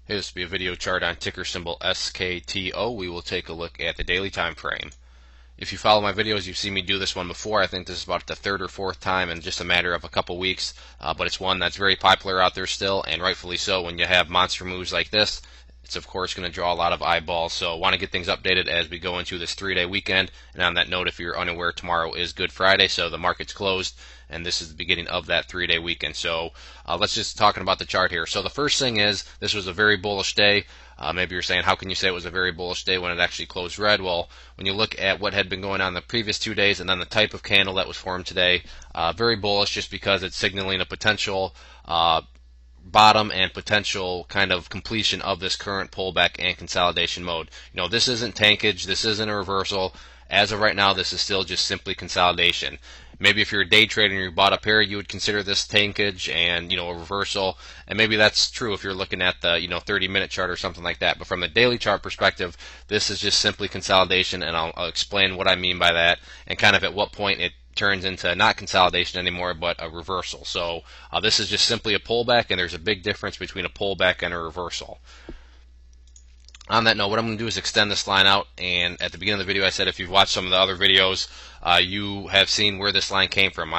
Hey, this will be a video chart on ticker symbol SKTO. We will take a look at the daily time frame. If you follow my videos, you've seen me do this one before. I think this is about the third or fourth time in just a matter of a couple weeks, but it's one that's very popular out there still, and rightfully so. When you have monster moves like this, it's of course going to draw a lot of eyeballs. So I want to get things updated as we go into this 3-day weekend. And on that note, if you're unaware, tomorrow is Good Friday, so the market's closed, and this is the beginning of that 3-day weekend. So let's just talking about the chart here. So the first thing is, this was a very bullish day. Maybe you're saying, how can you say it was a very bullish day when it actually closed red? Well, when you look at what had been going on the previous 2 days and then the type of candle that was formed today, very bullish just because it's signaling a potential bottom and potential kind of completion of this current pullback and consolidation mode. You know, this isn't tankage, this isn't a reversal. As of right now, this is still just simply consolidation. Maybe if you're a day trader and you bought up here, you would consider this tankage and, a reversal. And maybe that's true if you're looking at the, 30-minute chart or something like that. But from the daily chart perspective, this is just simply consolidation, and I'll explain what I mean by that and kind of at what point it turns into not consolidation anymore, but a reversal. So this is just simply a pullback, and there's a big difference between a pullback and a reversal. On that note, what I'm going to do is extend this line out, and at the beginning of the video I said if you've watched some of the other videos, you have seen where this line came from.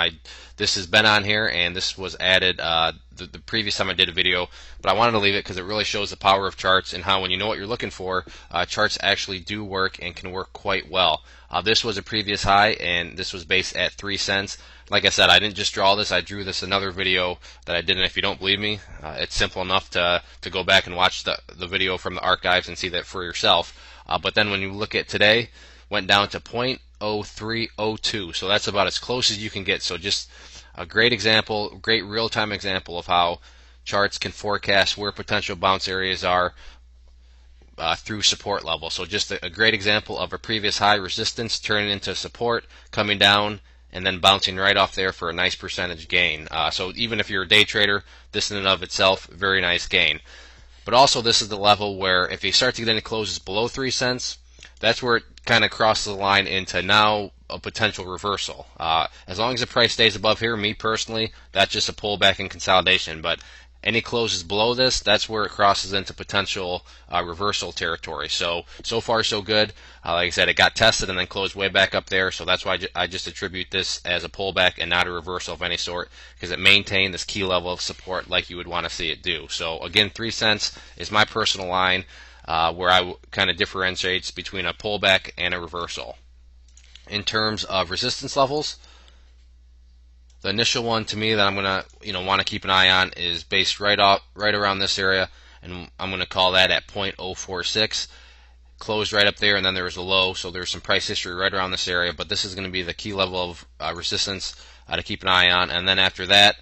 This has been on here, and this was added the previous time I did a video, but I wanted to leave it because it really shows the power of charts and how when you know what you're looking for, charts actually do work and can work quite well. This was a previous high, and this was based at 3 cents. Like I said, I didn't just draw this, I drew this another video that I did, and if you don't believe me, it's simple enough to go back and watch the video from the archives and see that for yourself. But then when you look at today, went down to 0.0302, so that's about as close as you can get. So just a great example, great real-time example of how charts can forecast where potential bounce areas are through support level. So just a great example of a previous high resistance turning into support, coming down, and then bouncing right off there for a nice percentage gain. So even if you're a day trader, this in and of itself, very nice gain. But also this is the level where if you start to get any closes below 3 cents, that's where it kind of crosses the line into now a potential reversal. As long as the price stays above here, me personally, that's just a pullback and consolidation. But any closes below this, that's where it crosses into potential reversal territory. So far so good. Like I said, it got tested and then closed way back up there, so that's why I just attribute this as a pullback and not a reversal of any sort, because it maintained this key level of support like you would want to see it do. So again, 3 cents is my personal line where I kind of differentiates between a pullback and a reversal. In terms of resistance levels, the initial one to me that I'm gonna want to keep an eye on is based right around this area, and I'm gonna call that at 0.046. Closed right up there, and then there was a low, so there's some price history right around this area. But this is going to be the key level of resistance to keep an eye on. And then after that,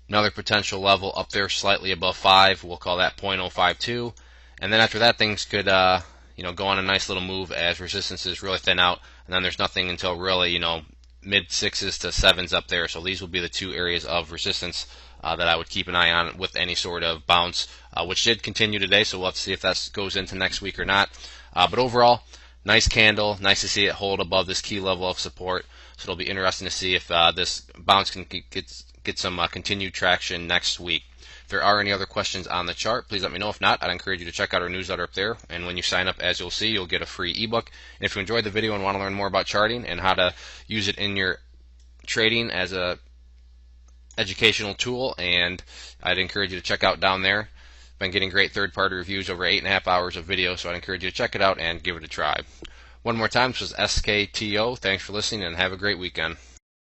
another potential level up there, slightly above 5. We'll call that 0.052. And then after that, things could go on a nice little move as resistances really thin out, and then there's nothing until really mid 6s to 7s up there. So these will be the 2 areas of resistance that I would keep an eye on with any sort of bounce, which did continue today, so we'll have to see if that goes into next week or not. But overall, nice candle, nice to see it hold above this key level of support, so it'll be interesting to see if this bounce can get some continued traction next week. If there are any other questions on the chart, please let me know. If not, I'd encourage you to check out our newsletter up there, and when you sign up, as you'll see, you'll get a free ebook. And if you enjoyed the video and want to learn more about charting and how to use it in your trading as a educational tool, and I'd encourage you to check out down there. Been getting great third-party reviews, over 8.5 hours of video, so I'd encourage you to check it out and give it a try. One more time, this was SKTO. Thanks for listening, and have a great weekend.